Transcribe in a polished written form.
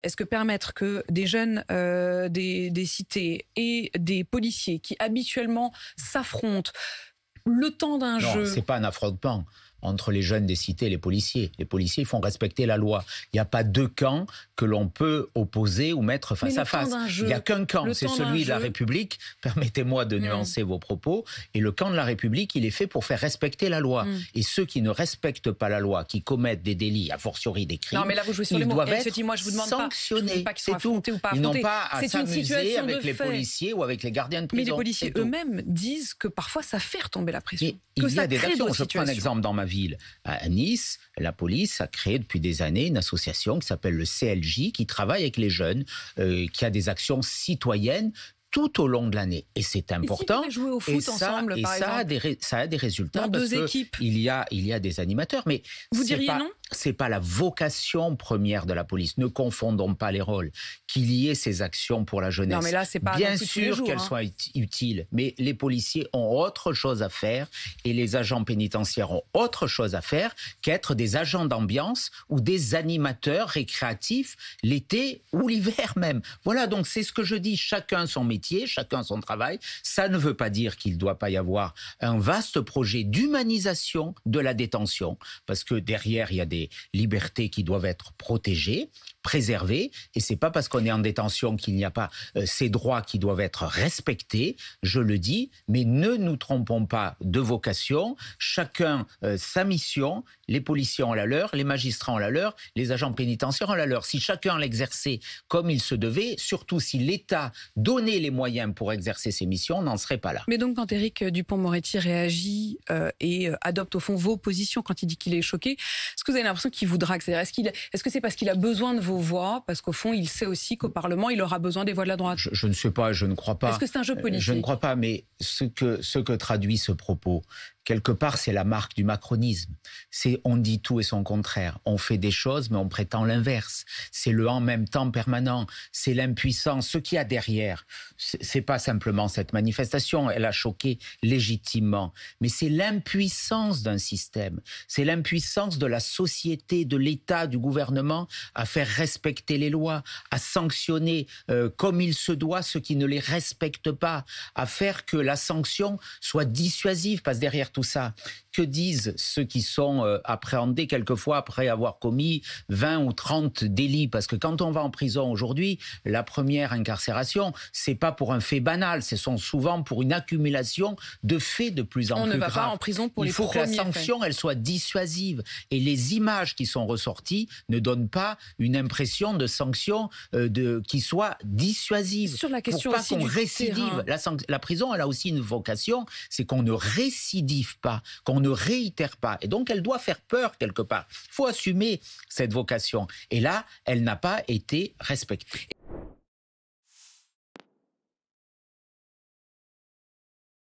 Est-ce que permettre que des jeunes des cités et des policiers qui habituellement s'affrontent le temps d'un Non, jeu... c'est pas un affrontement entre les jeunes des cités et les policiers. Les policiers font respecter la loi. Il n'y a pas deux camps que l'on peut opposer ou mettre face à face. Il n'y a qu'un camp, c'est celui de la République. Permettez-moi de nuancer vos propos. Et le camp de la République, il est fait pour faire respecter la loi. Et ceux qui ne respectent pas la loi, qui commettent des délits, a fortiori des crimes, non, mais là, vous jouez sur les mots. doivent être moi, je vous demande sanctionnés. Pas qu'ils sont tout. Ou pas Ils n'ont pas à s'amuser avec les fait. policiers ou avec les gardiens de prison. Mais les policiers eux-mêmes disent que parfois ça fait retomber la pression. Il y a des actions. Je prends un exemple dans ma ville. À Nice, la police a créé depuis des années une association qui s'appelle le CLJ, qui travaille avec les jeunes, qui a des actions citoyennes tout au long de l'année. Et c'est important. Et si jouer au foot ensemble, par exemple, ça a des résultats. Dans deux équipes. Il y a des animateurs. Mais vous diriez non ? C'est pas la vocation première de la police. Ne confondons pas les rôles. Qu'il y ait ces actions pour la jeunesse. Non, mais là, c'est pas bien sûr qu'elles soient utiles, mais les policiers ont autre chose à faire et les agents pénitentiaires ont autre chose à faire qu'être des agents d'ambiance ou des animateurs récréatifs l'été ou l'hiver même. Voilà, donc c'est ce que je dis. Chacun son métier, chacun son travail. Ça ne veut pas dire qu'il ne doit pas y avoir un vaste projet d'humanisation de la détention, parce que derrière, il y a des libertés qui doivent être protégées, préservées, et c'est pas parce qu'on est en détention qu'il n'y a pas ces droits qui doivent être respectés, je le dis, mais ne nous trompons pas de vocation, chacun sa mission, les policiers ont la leur, les magistrats ont la leur, les agents pénitentiaires ont la leur. Si chacun l'exerçait comme il se devait, surtout si l'État donnait les moyens pour exercer ses missions, on n'en serait pas là. Mais donc quand Éric Dupond-Moretti réagit et adopte au fond vos positions, quand il dit qu'il est choqué, est-ce que vous avez l'impression qu'il vous drague ? C'est-à-dire, est-ce que c'est parce qu'il a besoin de vos voix ? Parce qu'au fond, il sait aussi qu'au Parlement, il aura besoin des voix de la droite. Je ne sais pas, je ne crois pas. Est-ce que c'est un jeu politique ? Je ne crois pas, mais ce que traduit ce propos, quelque part, c'est la marque du macronisme. C'est on dit tout et son contraire. On fait des choses, mais on prétend l'inverse. C'est le en même temps permanent. C'est l'impuissance. Ce qu'il y a derrière, c'est pas simplement cette manifestation. Elle a choqué légitimement. Mais c'est l'impuissance d'un système. C'est l'impuissance de la société, de l'État, du gouvernement à faire respecter les lois, à sanctionner comme il se doit ceux qui ne les respectent pas, à faire que la sanction soit dissuasive. Parce que derrière tout ça, que disent ceux qui sont appréhendés quelquefois après avoir commis 20 ou 30 délits? Parce que quand on va en prison aujourd'hui, la première incarcération, c'est pas pour un fait banal, ce sont souvent pour une accumulation de faits de plus en plus graves. On ne va pas en prison pour les premiers faits. Il faut que la sanction, elle soit dissuasive. Et les images qui sont ressorties ne donnent pas une impression de sanction qui soit dissuasive. Sur la question pour pas aussi qu'on du récidive. La prison, elle a aussi une vocation, c'est qu'on ne récidive pas, qu'on ne réitère pas. Et donc, elle doit faire peur quelque part. Il faut assumer cette vocation. Et là, elle n'a pas été respectée.